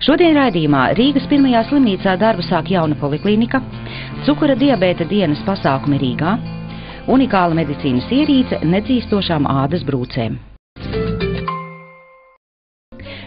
Šodien raidījumā Rīgas pirmajā slimnīcā darbu sāk jauna poliklinika, cukura diabēta dienas pasākumi Rīgā, unikāla medicīnas ierīce nedzīstošām ādas brūcēm.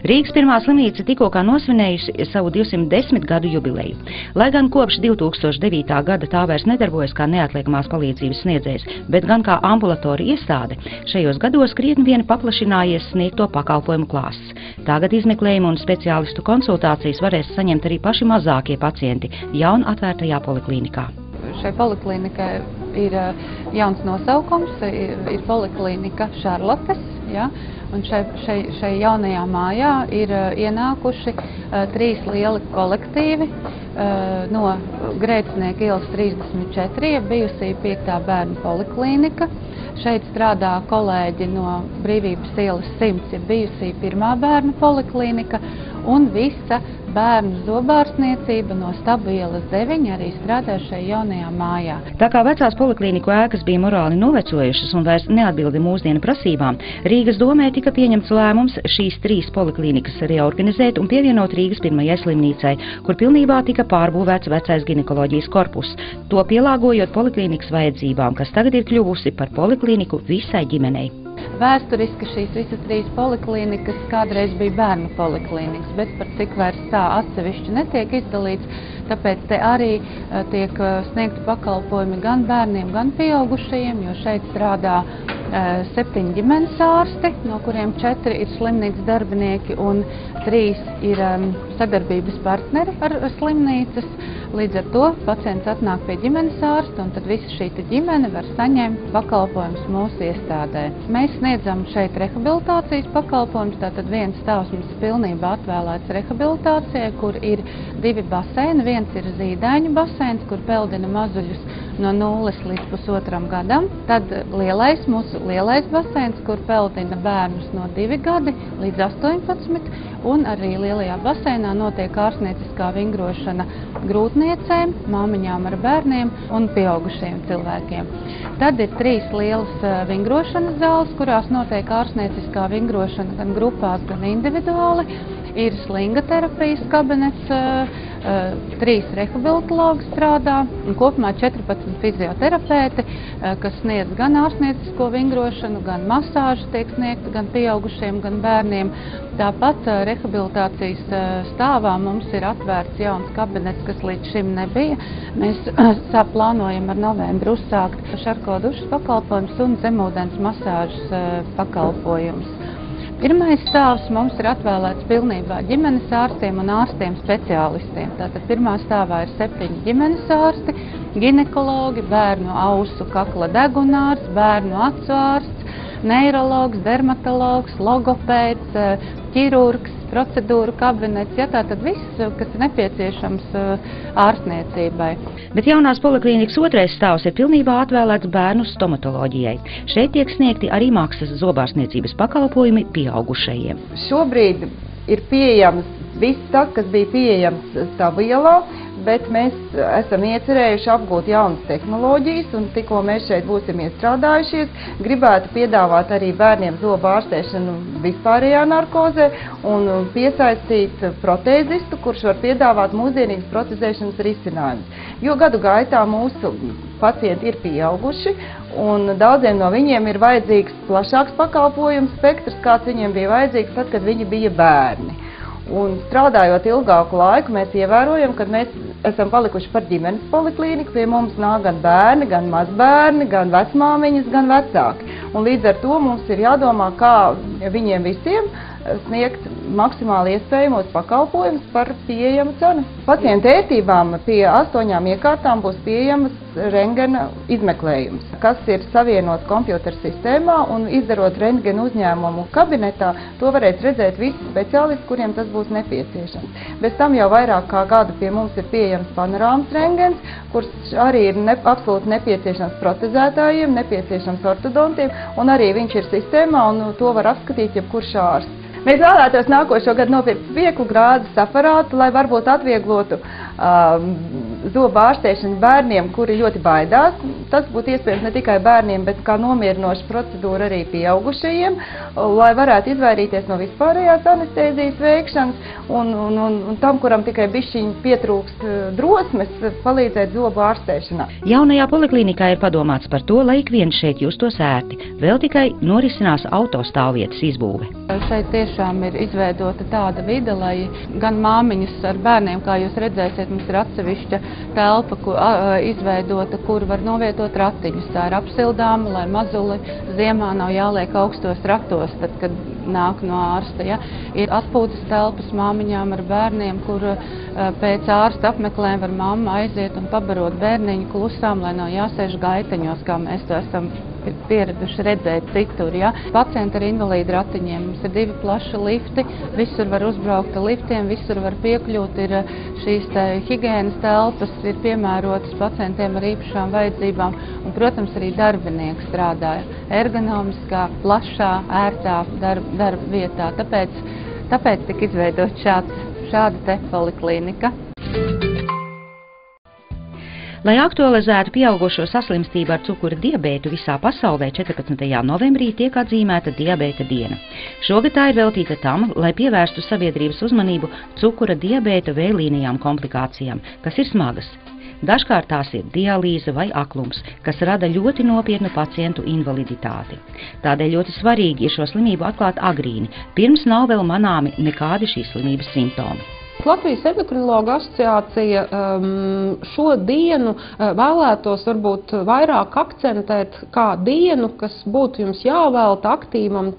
Rīgas pirmā slimnīca tikko nosvinējusi savu 210 gadu jubileju. Lai gan kopš 2009. gada tā vairs nedarbojas kā neatliekamās palīdzības sniedzējs, bet gan kā ambulatorija iestāde, šajos gados krietni vien paplašinājies sniegto pakalpojumu klāsts. Tagad izmeklējumu un speciālistu konsultācijas varēs saņemt arī paši mazākie pacienti jaun atvērtajā poliklinikā. Šai poliklinikai ir jauns nosaukums, ir poliklinika Šarlotes, ja? Un šai jaunajā mājā ir ienākuši 3 lieli kolektīvi no Grēcinieka ielas 34, bijusī 5. bērnu poliklinika. Šeit strādā kolēģi no Brīvības ielas 100, bijusī 1. bērnu poliklinika, un visa bērnu zobārstniecība no Stabu ielas 9 arī strādā šai jaunajā mājā. Tā kā vecās poliklīniku ēkas bija morāli novecojušas un vairs neatbilda mūsdienu prasībām, Rīgas domē tika pieņemts lēmums šīs 3 poliklīnikas reorganizēt un pievienot Rīgas pirmajai slimnīcai, kur pilnībā tika pārbūvēts vecais ginekoloģijas korpus, to pielāgojot poliklīnikas vajadzībām, kas tagad ir kļuvusi par poliklīniku visai ģimenei. Vēsturiski šīs visas 3 poliklīnikas kādreiz bija bērnu poliklīnikas, bet par cik vairs tā atsevišķi netiek izdalīts, tāpēc te arī tiek sniegti pakalpojumi gan bērniem, gan pieaugušajiem, jo šeit strādā 7 ģimenes ārsti, no kuriem 4 ir slimnīcas darbinieki un 3 ir sadarbības partneri ar slimnīcas. Līdz ar to pacients atnāk pie ģimenes ārsta, un tad visa šī ģimene var saņemt pakalpojumus mūsu iestādē. Mēs sniedzam šeit rehabilitācijas pakalpojumus, tātad viens stāvs mums pilnībā atvēlēts rehabilitācijai, kur ir 2 baseini. Viens ir zīdaiņu baseins, kur peldina mazuļus no 0 līdz 1,5 gadam. Tad mūsu lielais baseins, kur peldina bērnus no 2 gadi līdz 18, un arī lielajā baseinā notiek ārstnieciskā vingrošana grūtniecēm, māmiņām ar bērniem un pieaugušiem cilvēkiem. Tad ir 3 lielas vingrošanas zāles, kurās notiek ārstnieciskā vingrošana gan grupās, gan individuāli. Ir slinga terapijas kabinets, 3 rehabilitologi strādā un kopumā 14 fizioterapeiti, kas sniedz gan ārstniecisko vingrošanu, gan masāžu tiek sniegta gan pieaugušiem, gan bērniem. Tāpat rehabilitācijas stāvā mums ir atvērts jauns kabinets, kas līdz šim nebija. Mēs plānojam ar novembru uzsākt šarko dušas pakalpojums un zemūdens masāžas pakalpojums. Pirmais stāvs mums ir atvēlēts pilnībā ģimenes ārstiem un ārstiem speciālistiem. Tātad pirmā stāvā ir 7 ģimenes ārsti, ginekologi, bērnu ausu kakla degunārs, bērnu acu ārsts, neirologs, dermatologs, logopēds, ķirurgs, procedūru kabinets, ja tātad viss, kas ir nepieciešams ārstniecībai. Bet jaunās poliklīnikas 2. stāvs ir pilnībā atvēlēts bērnu stomatoloģijai. Šeit tiek sniegti arī maksas zobārstniecības pakalpojumi pieaugušajiem. Šobrīd ir pieejams viss tas, kas bija pieejams Stabu ielā, bet mēs esam iecerējuši apgūt jaunas tehnoloģijas, un tikko mēs šeit būsim iestrādājušies, gribētu piedāvāt arī bērniem zobu ārstēšanu vispārējā narkozē un piesaistīt protēzistu, kurš var piedāvāt mūsdienīgas protezēšanas risinājumus. Jo gadu gaitā mūsu pacienti ir pieauguši, un daudziem no viņiem ir vajadzīgs plašāks pakalpojumu spektrs, kāds viņiem bija vajadzīgs tad, kad viņi bija bērni. Un strādājot ilgāku laiku, mēs ievērojam, ka mēs esam palikuši par ģimenes poliklīniku. Pie mums nāk gan bērni, gan mazbērni, gan vecmāmiņas, gan vecāki. Un līdz ar to mums ir jādomā, kā viņiem visiem sniegt maksimāli iespējamos pakalpojumus par pieejamu cenu. Pacienta ērtībām pie 8 iekārtām būs pieejamas rentgena izmeklējums, kas ir savienots kompjutera sistēmā, un izdarot rentgena uzņēmumu kabinetā, to varēs redzēt visi speciālisti, kuriem tas būs nepieciešams. Bez tam jau vairāk kā gadu pie mums ir pieejams panorāmas rentgens, kurš arī ir absolūti nepieciešams protezētājiem, nepieciešams ortodontiem, un arī viņš ir sistēmā, un to var apskatīt jebkurš ārsts. Mēs vēlētos nākošo gadu nopirkt vieglu grādas aparātu, lai varbūt atvieglotu zobu ārstēšanu bērniem, kuri ļoti baidās. Tas būtu iespējams ne tikai bērniem, bet kā nomierinoša procedūra arī pieaugušajiem, lai varētu izvairīties no vispārējās anestēzijas veikšanas un tam, kuram tikai bišķiņ pietrūkst drosmes, palīdzēt zobu ārstēšanā. Jaunajā poliklinikā ir padomāts par to, lai ik viens šeit justos ērti. Vēl tikai norisinās autostāvvietas izbūve. Šeit tiešām ir izveidota tāda vide, lai gan māmiņas ar bērniem, kā jūs redzēsiet, mums ir atsevišķa telpa izveidota, kur var novietot ratiņus. Tā ir apsildāma, lai mazuli ziemā nav jāliek augstos ratos, tad, kad nāk no ārsta. Ja? Ir atpūtas telpas māmiņām ar bērniem, kur pēc ārsta apmeklējuma var mamma aiziet un pabarot bērniņu klusām, lai nav jāsēž gaiteņos, kā mēs to esam pieraduši redzēt citur. Ja? Pacienti ar invalīdu ratiņiem. Mums ir 2 plaši lifti, visur var uzbraukt ar liftiem, visur var piekļūt, ir šīs higienas telpas, ir piemērotas pacientiem ar īpašām vajadzībām, un, protams, arī darbinieki strādāja ergonomiskā, plašā, ērtā darba vietā. Tāpēc tika izveidot šāda te poliklinika. Lai aktualizētu pieaugušo saslimstību ar cukura diabētu visā pasaulē, 14. novembrī tiek atzīmēta diabēta diena. Šogad tā ir veltīta tam, lai pievērstu sabiedrības uzmanību cukura diabēta vēlīnajām komplikācijām, kas ir smagas. Dažkārt tās ir dialīze vai aklums, kas rada ļoti nopietnu pacientu invaliditāti. Tādēļ ļoti svarīgi ir šo slimību atklāt agrīni, pirms nav vēl manāmi nekādi šīs slimības simptomi. Latvijas endokrinologu asociācija šo dienu vēlētos varbūt vairāk akcentēt kā dienu, kas būtu jums jāvēlta aktīvam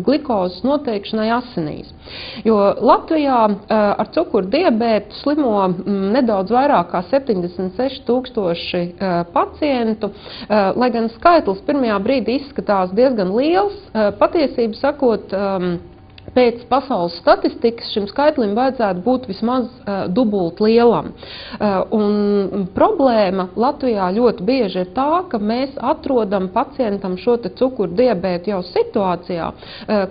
glikozes noteikšanai asinīs. Jo Latvijā ar cukuru diabētu slimo nedaudz vairāk kā 76 000 pacientu, lai gan skaitlis pirmajā brīdī izskatās diezgan liels, patiesību sakot, pēc pasaules statistikas šim skaitlim vajadzētu būt vismaz dubult lielam. Un problēma Latvijā ļoti bieži ir tā, ka mēs atrodam pacientam šo te cukuru diabētu jau situācijā,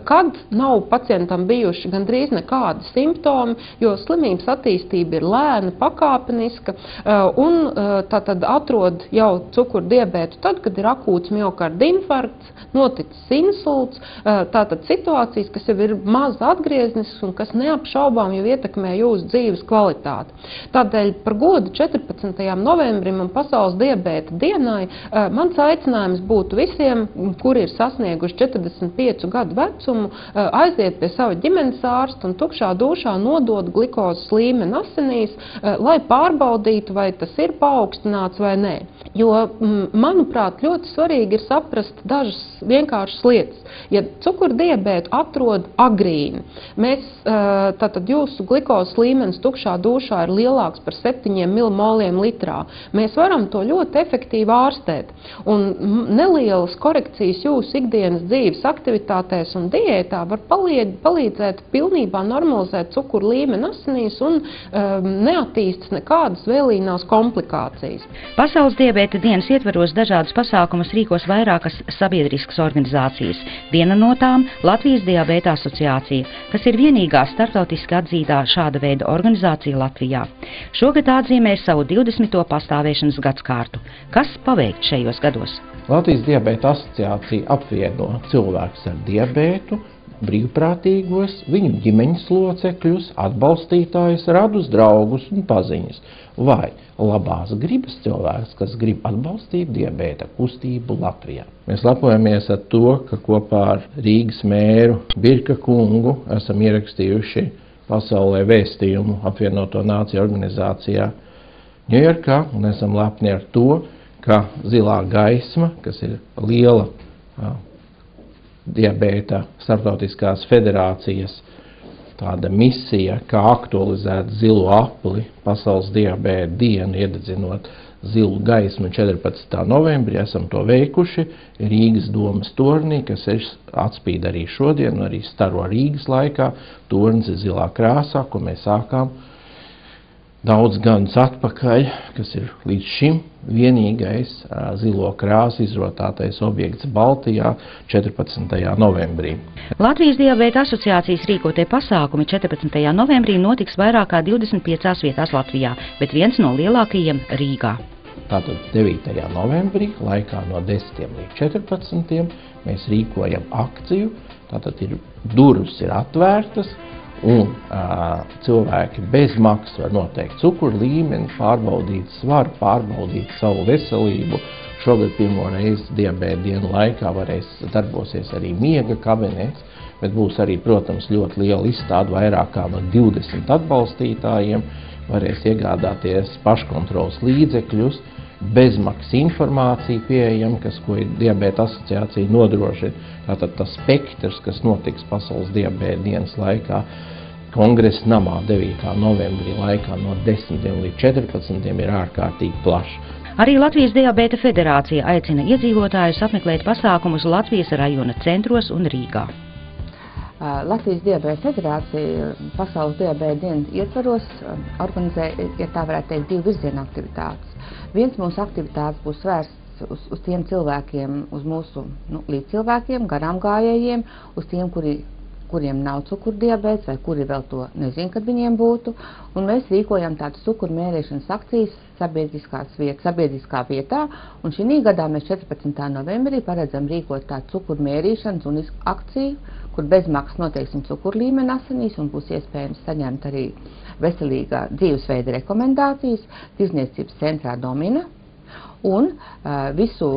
kad nav pacientam bijuši gandrīz nekādi simptomi, jo slimības attīstība ir lēna, pakāpeniska, un tātad atrod jau cukuru diabētu tad, kad ir akūts miokarda infarkts, noticis insults, tātad situācijas, kas jau ir maz atgrieznisks un kas neapšaubām jau ietekmē jūsu dzīves kvalitāti. Tādēļ par godu 14. novembrim un Pasaules diabēta dienai mans aicinājums būtu visiem, kuri ir sasnieguši 45 gadu vecumu, aiziet pie sava ģimenes ārsta un tukšā dušā nodot glikozes līmeni asinīs, lai pārbaudītu, vai tas ir paaugstināts vai nē. Jo, manuprāt, ļoti svarīgi ir saprast dažas vienkāršas lietas. Ja cukuru diabētu atrod agrīni, tātad jūsu glikozes līmenis tukšā dušā ir lielāks par 7 millimoliem litrā, mēs varam to ļoti efektīvi ārstēt. Un nelielas korekcijas jūsu ikdienas dzīves aktivitātēs un diētā var palīdzēt pilnībā normalizēt cukuru līmeni asinīs un neattīstas nekādas vēlīnās komplikācijas. Pasaules diabēta dienas ietvaros dažādus pasākumus rīkos vairākas sabiedriskas organizācijas. Viena no tām – Latvijas diabēta asociācija, kas ir vienīgā starptautiski atzītā šāda veida organizācija Latvijā. Šogad atzīmē savu 20. pastāvēšanas gadskārtu. Kas paveikt šajos gados? Latvijas diabēta asociācija apvieno cilvēkus ar diabētu, brīvprātīgos, viņu ģimeņas locekļus, atbalstītājus, radus draugus un paziņas, vai labās gribas cilvēks, kas grib atbalstīt diabēta kustību Latvijā. Mēs lepojamies ar to, ka kopā ar Rīgas mēru Birka kungu esam ierakstījuši pasaulē vēstījumu apvienoto nāciju organizācijā Ņujorkā, un esam lepni ar to, ka Zilā gaisma, kas ir liela diabēta starptautiskās federācijas tāda misija, kā aktualizēt zilo apli Pasaules diabēta dienu, iededzinot zilu gaismu 14. novembrī, esam to veikuši Rīgas domas tornī, kas atspīd arī šodien, un arī staro Rīgas laikā. Tornis ir zilā krāsā, ko mēs sākām daudz gadus atpakaļ, kas ir līdz šim vienīgais zilo krāsu izrotātais objekts Baltijā 14. novembrī. Latvijas diabēta asociācijas rīkotie pasākumi 14. novembrī notiks vairāk kā 25 vietās Latvijā, bet viens no lielākajiem Rīgā. Tātad 9. novembrī, laikā no 10. līdz 14. mēs rīkojam akciju, tātad durvis ir atvērtas, un cilvēki bez maksas var noteikt cukuru līmeni, pārbaudīt svaru, pārbaudīt savu veselību. Šogad pirmo reizi diabēta dienu laikā darbosies arī miega kabinets, bet būs arī, protams, ļoti liela izstāde, vairāk kā no 20 atbalstītājiem, varēs iegādāties paškontroles līdzekļus, bezmaksas informācija pieejama, ko diabēta asociācija nodrošina. Tātad tas spektrs, kas notiks Pasaules diabēta dienas laikā, kongresa namā 9. novembrī laikā no 10. līdz 14. ir ārkārtīgi plašs. Arī Latvijas diabēta federācija aicina iedzīvotājus apmeklēt pasākumus Latvijas rajona centros un Rīgā. Latvijas diabēta federācija Pasaules diabēta dienas ietvaros organizē, ja tā varētu teikt, 2 virzienu aktivitātes. Viens mūsu aktivitātes būs vērsts uz tiem cilvēkiem, uz mūsu līdzcilvēkiem, garām gājējiem, uz tiem, kuriem nav cukurdiabēts vai kuri vēl to nezin, kad viņiem būtu. Un mēs rīkojam tādas cukuru mērīšanas akcijas sabiedriskā vietā. Un šī gadā mēs 14. novembrī paredzam rīkot tādu cukuru mērīšanas un akciju, kur bezmaksas noteiksim cukuru līmeni asinīs un būs iespējams saņemt arī veselīgā dzīvesveida rekomendācijas Tirdzniecības centrā Domina. Un visu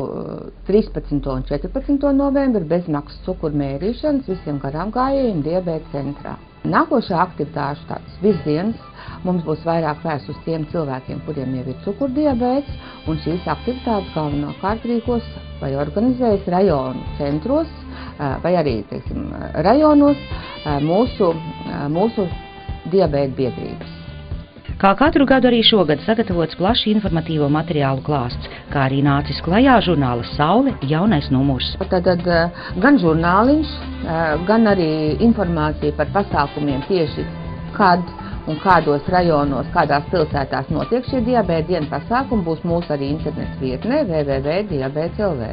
13. un 14. novembri bezmaksas cukuru mērīšanas visiem garām gājējiem diabēta centrā. Nākošā aktivitāšu tāds virziens mums būs vairāk vērsts uz tiem cilvēkiem, kuriem jau ir cukurdiabēts, un šīs aktivitātes galvenokārt rīkos vai organizējas rajonu centros, vai arī, teiksim, rajonos mūsu diabēta biedrības. Kā katru gadu arī šogad sagatavots plašs informatīvo materiālu klāsts, kā arī nācis klajā žurnāla Saule jaunais numurs. Tad gan žurnāliņš, gan arī informācija par pasākumiem tieši kad un kādos rajonos, kādās pilsētās notiek šie diabēta dienu pasākumi, būs mūsu arī internets vietnē www.diabēts.lv.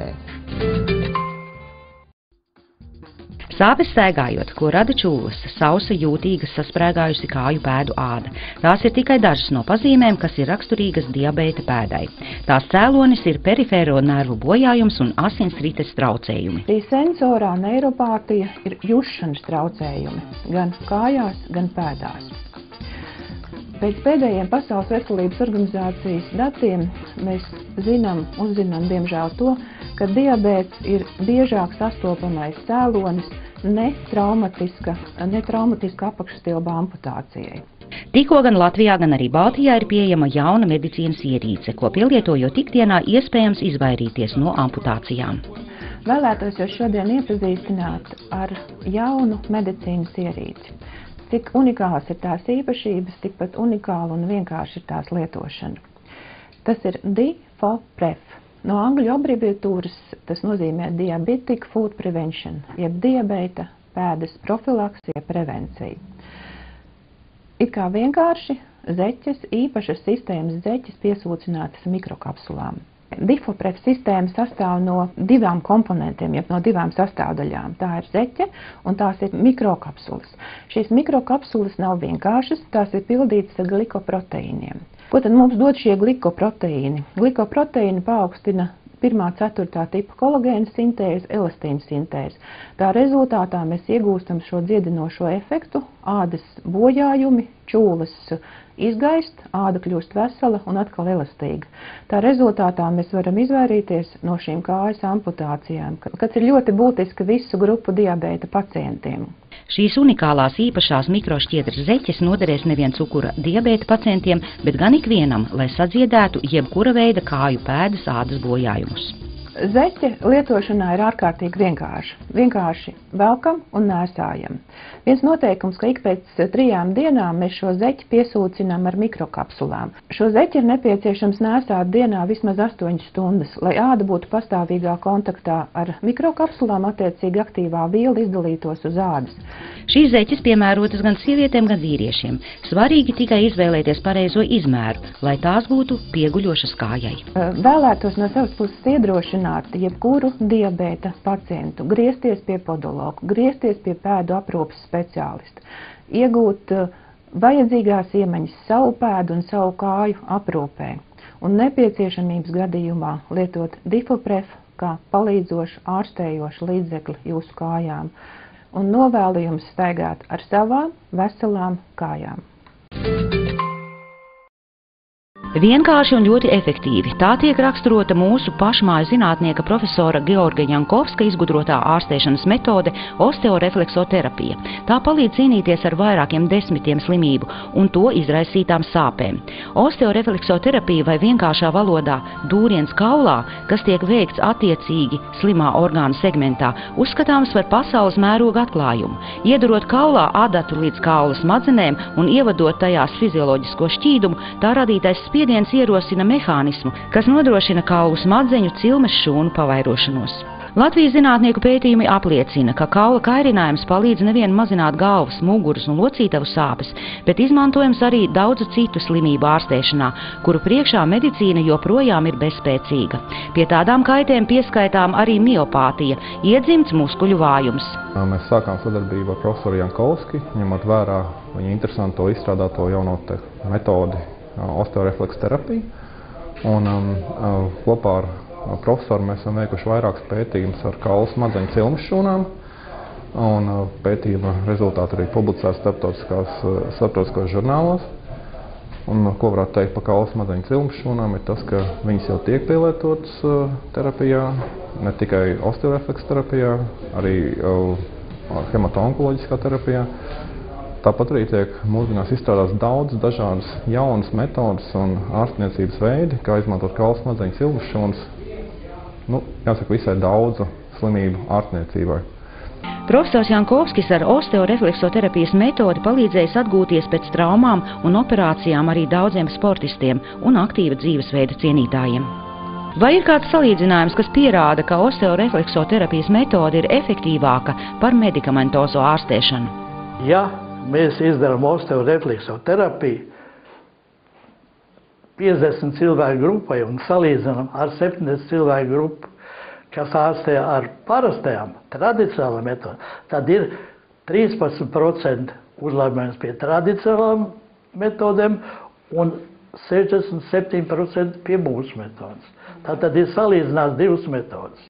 Sāpes staigājot, ko rada čūlas, sausa, jūtīgas, sasprēgājusi kāju pēdu āda. Tās ir tikai dažas no pazīmēm, kas ir raksturīgas diabēta pēdai. Tās cēlonis ir perifēro nervu bojājums un asinsrites traucējumi. Šī sensorā neiropātija ir jušanas traucējumi gan kājās, gan pēdās. Pēc pēdējiem Pasaules veselības organizācijas datiem mēs uzzinām diemžēl to, ka diabēts ir biežāk sastopamais cēlonis netraumatiska apakšstilba amputācijai. Tikko gan Latvijā, gan arī Baltijā ir pieejama jauna medicīnas ierīce, ko pielietojot ikdienā iespējams izvairīties no amputācijām. Vēlētos jūs šodien iepazīstināt ar jaunu medicīnas ierīci. Cik unikāls ir tās īpašības, tikpat unikāla un vienkārši ir tās lietošana. Tas ir DIFO-PREF. No angļu abreviatūras tas nozīmē Diabetic Food Prevention, jeb diabēta pēdas profilaksija prevencija. It kā vienkārši zeķes, īpašas sistēmas zeķes piesūcinātas mikrokapsulām. DIFO-PREF sistēma sastāv no 2 komponentiem, jeb no 2 sastāvdaļām. Tā ir zeķe un tās ir mikrokapsulas. Šīs mikrokapsulas nav vienkāršas, tās ir pildītas ar glikoproteīniem. Ko tad mums dod šie glikoproteīni? Glikoproteīni paaugstina 1.4. tipa kolagēna sintēzi, elastīna sintēzi. Tā rezultātā mēs iegūstam šo dziedinošo efektu, ādas bojājumi, čūlas izgaist, āda kļūst vesela un atkal elastīga. Tā rezultātā mēs varam izvairīties no šīm kājas amputācijām, kas ir ļoti būtiski visu grupu diabēta pacientiem. Šīs unikālās īpašās mikrošķiedras zeķes noderēs nevien cukura diabēta pacientiem, bet gan ikvienam, lai sadziedētu jebkura veida kāju pēdas ādas bojājumus. Zeķe lietošanā ir ārkārtīgi vienkārša. Vienkārši velkam un nēsājam. Viens noteikums, ka ik pēc 3 dienām mēs šo zeķi piesūcinām ar mikrokapsulām. Šo zeķi ir nepieciešams nēsāt dienā vismaz 8 stundas, lai āda būtu pastāvīgā kontaktā ar mikrokapsulām, attiecīgi aktīvā viela izdalītos uz ādas. Šīs zeķes piemērotas gan sievietēm, gan vīriešiem. Svarīgi tikai izvēlēties pareizo izmēru, lai tās būtu pieguļošas kājai. Vēlētos no savas puses iedrošināt jebkuru diabēta pacientu griezties pie podologa, griezties pie pēdu aprūpes speciālista, iegūt vajadzīgās iemaņas savu pēdu un savu kāju aprūpē un nepieciešamības gadījumā lietot Difopref kā palīdzošu, ārstējošu līdzekli jūsu kājām un novēlu jums staigāt ar savām veselām kājām. Vienkārši un ļoti efektīvi. Tā tiek raksturota mūsu pašmāju zinātnieka profesora Georga Jankovska izgudrotā ārstēšanas metode osteorefleksoterapija. Tā palīdz cīnīties ar vairākiem 10 slimību un to izraisītām sāpēm. Osteorefleksoterapija vai vienkāršā valodā dūriens kaulā, kas tiek veikts attiecīgi slimā orgānu segmentā, uzskatāms par pasaules mēroga atklājumu. Iedurot kaulā adatu līdz kaula smadzenēm un ievadot tajās fizioloģisko šķīdumu, tā radītais spiediens ierosina mehānismu, kas nodrošina kaulu smadzeņu cilmes šūnu pavairošanos. Latvijas zinātnieku pētījumi apliecina, ka kaula kairinājums palīdz nevien mazināt galvas, muguras un locītavu sāpes, bet izmantojams arī daudzu citu slimību ārstēšanā, kuru priekšā medicīna joprojām ir bezspēcīga. Pie tādām kaitēm pieskaitām arī miopātija, iedzimts muskuļu vājums. Mēs sākām sadarbību ar profesoru Jankovski, ņemot vērā viņa interesanto izstrādāto jauno metodi osteorefleksoterapiju. Un kopā ar profesoru mēs esam veikuši vairākus pētījumus ar kaulu smadzeņu cilmes šūnām. Un pētījuma rezultāti arī publicēti starptautiskos žurnālos. Un ko varētu teikt par kaulu smadzeņu cilmes šūnām ir tas, ka viņas jau tiek pielietotas terapijā, ne tikai osteorefleksoterapijā, arī hemato-onkoloģiskā terapijā. Tāpat arī tiek mūsdienās izstrādāts daudz dažādas jaunas metodas un ārstniecības veidi, kā izmantot kaulu smadzeņu cilmes šūnas, jāsaka, visai daudzu slimību ārstniecībai. Profesors Jankovskis ar osteorefleksoterapijas metodi palīdzējis atgūties pēc traumām un operācijām arī daudziem sportistiem un aktīva dzīvesveida cienītājiem. Vai ir kāds salīdzinājums, kas pierāda, ka osteorefleksoterapijas metode ir efektīvāka par medikamentozo ārstēšanu? Ja mēs izdarām osteorefleksoterapiju 50 cilvēku grupai un salīdzinām ar 70 cilvēku grupu, kas ārstē ar parastajām, tradicionālām metodēm, tad ir 13% uzlabojums pie tradicionālām metodēm un 67% pie mūsu metodas. Tātad ir salīdzinās divas metodas.